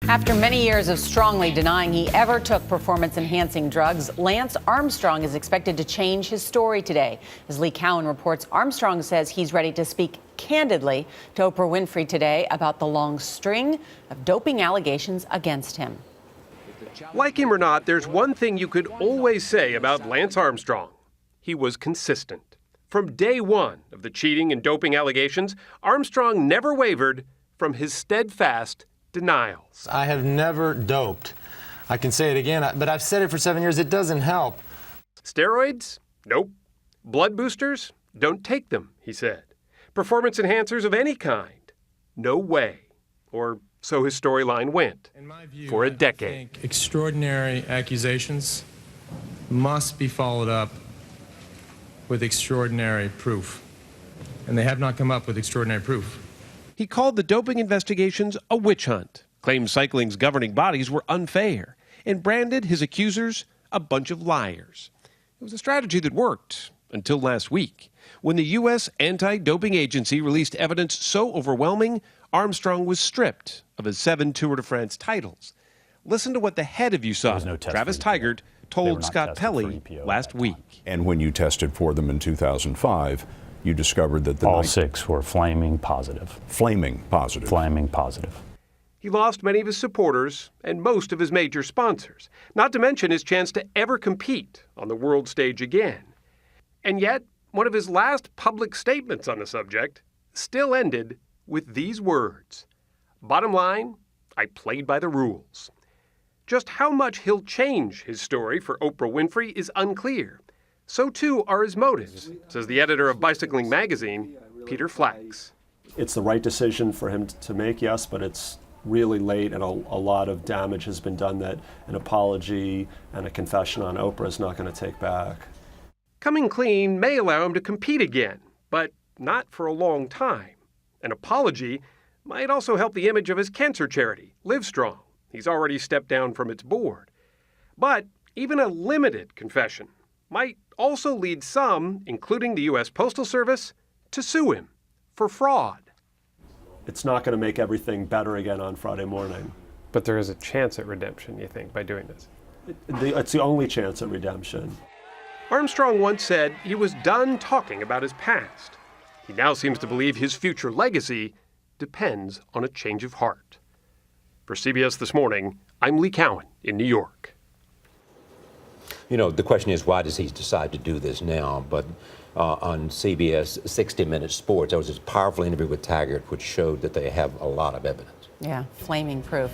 After many years of strongly denying he ever took performance-enhancing drugs, Lance Armstrong is expected to change his story today. As Lee Cowan reports, Armstrong says he's ready to speak candidly to Oprah Winfrey today about the long string of doping allegations against him. Like him or not, there's one thing you could always say about Lance Armstrong. He was consistent. From day one of the cheating and doping allegations, Armstrong never wavered from his steadfast denials. I have never doped. I can say it again, but I've said it for 7 years. It doesn't help. Steroids? Nope. Blood boosters? Don't take them, he said. Performance enhancers of any kind? No way. Or so his storyline went. In my view, for a decade. I think extraordinary accusations must be followed up with extraordinary proof. And they have not come up with extraordinary proof. He called the doping investigations a witch hunt, claimed cycling's governing bodies were unfair, and branded his accusers a bunch of liars. It was a strategy that worked until last week, when the U.S. Anti-Doping Agency released evidence so overwhelming, Armstrong was stripped of his 7 Tour de France titles. Listen to what the head of USADA, Travis Tigert, told Scott Pelley last week. And when you tested for them in 2005, you discovered that all 6 were flaming positive. Flaming positive. Flaming positive. He lost many of his supporters and most of his major sponsors, not to mention his chance to ever compete on the world stage again. And yet, one of his last public statements on the subject still ended with these words. Bottom line, I played by the rules. Just how much he'll change his story for Oprah Winfrey is unclear. So too are his motives, says the editor of Bicycling Magazine, Peter Flax. It's the right decision for him to make, yes, but it's really late and a lot of damage has been done that an apology and a confession on Oprah is not going to take back. Coming clean may allow him to compete again, but not for a long time. An apology might also help the image of his cancer charity, Livestrong. He's already stepped down from its board. But even a limited confession might also lead some, including the U.S. Postal Service, to sue him for fraud. It's not going to make everything better again on Friday morning. But there is a chance at redemption, you think, by doing this? It's the only chance at redemption. Armstrong once said he was done talking about his past. He now seems to believe his future legacy depends on a change of heart. For CBS This Morning, I'm Lee Cowan in New York. You know, the question is, why does he decide to do this now? But on CBS 60 Minutes Sports, there was this powerful interview with Taggart, which showed that they have a lot of evidence. Yeah, flaming proof.